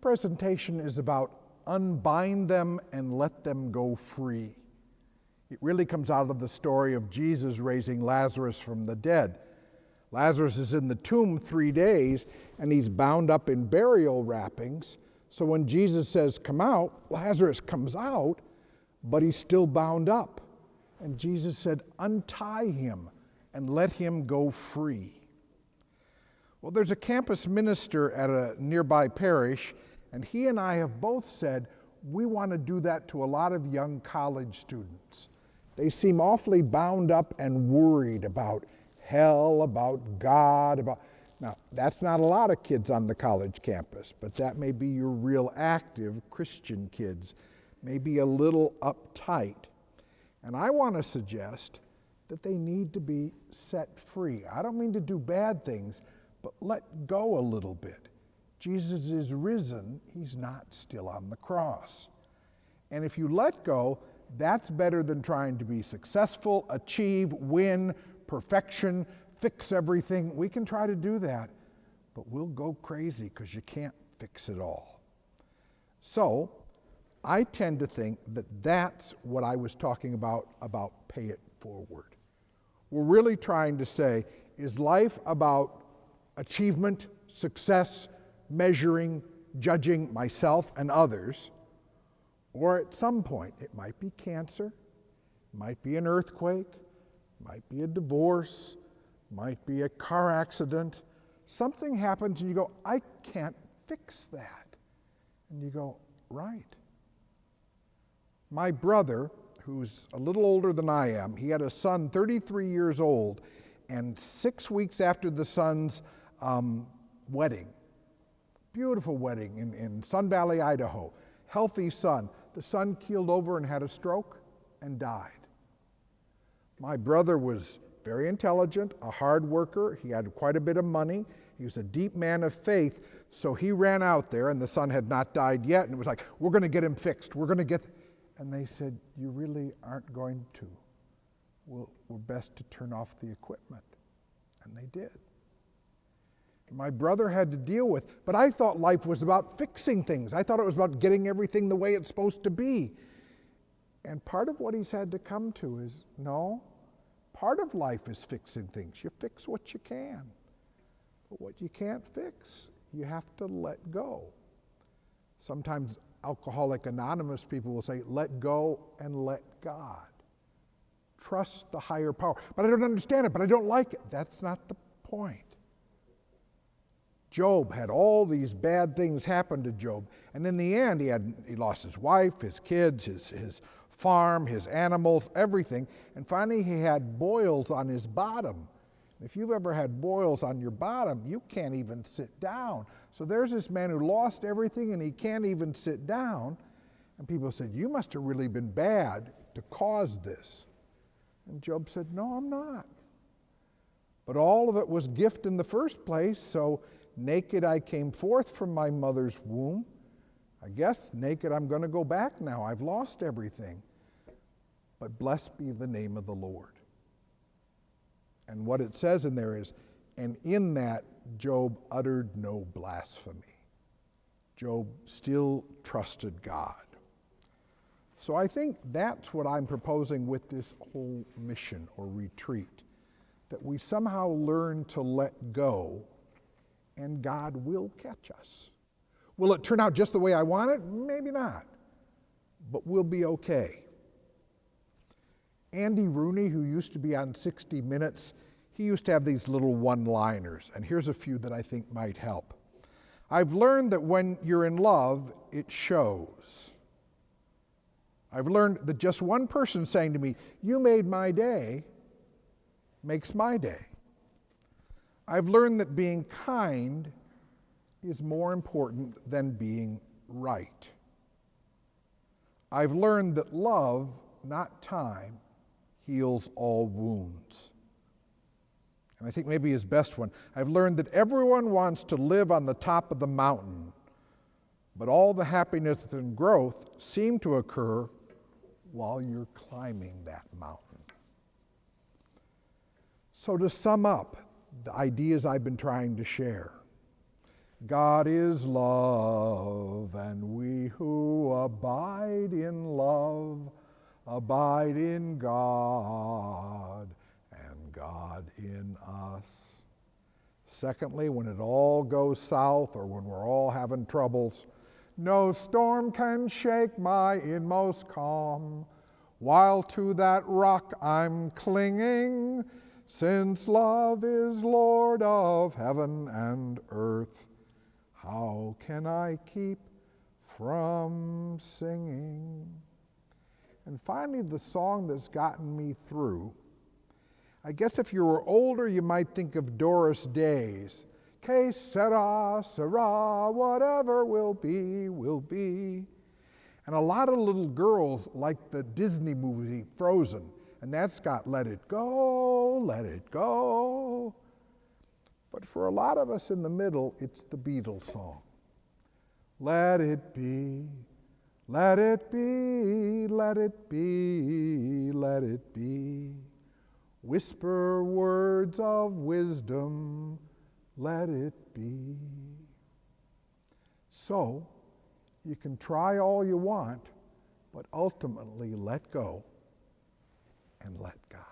presentation is about unbind them and let them go free. It really comes out of the story of Jesus raising Lazarus from the dead. Lazarus is in the tomb 3 days, and he's bound up in burial wrappings. So when Jesus says, "Come out," Lazarus comes out, but he's still bound up. And Jesus said, "Untie him and let him go free." Well, there's a campus minister at a nearby parish, and he and I have both said we want to do that to a lot of young college students. They seem awfully bound up and worried about hell, about God, Now, that's not a lot of kids on the college campus, but that may be your real active Christian kids, maybe a little uptight. And I want to suggest that they need to be set free. I don't mean to do bad things, but let go a little bit. Jesus is risen. He's not still on the cross. And if you let go, that's better than trying to be successful, achieve, win, perfection, fix everything. We can try to do that, but we'll go crazy because you can't fix it all. So, I tend to think that that's what I was talking about pay it forward. We're really trying to say, is life about achievement, success, measuring, judging myself and others? Or at some point, it might be cancer, might be an earthquake, might be a divorce, might be a car accident. Something happens and you go, I can't fix that. And you go, right. My brother, who's a little older than I am, he had a son 33 years old, and 6 weeks after the son's wedding, beautiful wedding in Sun Valley, Idaho, healthy son, the son keeled over and had a stroke and died. My brother was very intelligent, a hard worker. He had quite a bit of money. He was a deep man of faith. So he ran out there, and the son had not died yet. And it was like, we're going to get him fixed. We're going to get... And they said, you really aren't going to. We're best to turn off the equipment. And they did. My brother had to deal with, but I thought life was about fixing things. I thought it was about getting everything the way it's supposed to be. And part of what he's had to come to is, no, part of life is fixing things. You fix what you can. But what you can't fix, you have to let go. Sometimes Alcoholics Anonymous people will say, let go and let God. Trust the higher power. But I don't understand it, but I don't like it. That's not the point. Job had all these bad things happen to Job, and in the end he lost his wife, his kids, his farm, his animals, everything, and finally he had boils on his bottom. If you've ever had boils on your bottom, you can't even sit down. So there's this man who lost everything and he can't even sit down, and people said, you must have really been bad to cause this. And Job said, no, I'm not. But all of it was gift in the first place, so naked I came forth from my mother's womb. I guess naked I'm going to go back now. I've lost everything. But blessed be the name of the Lord. And what it says in there is, and in that Job uttered no blasphemy. Job still trusted God. So I think that's what I'm proposing with this whole mission or retreat, that we somehow learn to let go, and God will catch us. Will it turn out just the way I want it? Maybe not. But we'll be okay. Andy Rooney, who used to be on 60 Minutes, he used to have these little one-liners, and here's a few that I think might help. I've learned that when you're in love, it shows. I've learned that just one person saying to me, you made my day, makes my day. I've learned that being kind is more important than being right. I've learned that love, not time, heals all wounds. And I think maybe his best one, I've learned that everyone wants to live on the top of the mountain, but all the happiness and growth seem to occur while you're climbing that mountain. So to sum up the ideas I've been trying to share, God is love, and we who abide in love abide in God, and God in us. Secondly, when it all goes south or when we're all having troubles, no storm can shake my inmost calm, while to that rock I'm clinging, since love is Lord of heaven and earth. How can I keep from singing? And finally, the song that's gotten me through. I guess if you were older, you might think of Doris Day's, Que sera, sera, whatever will be, will be. And a lot of little girls like the Disney movie Frozen, and that's got let it go, let it go. But for a lot of us in the middle, it's the Beatles song. Let it be, let it be, let it be, let it be. Whisper words of wisdom, let it be. So, you can try all you want, but ultimately let go and let God.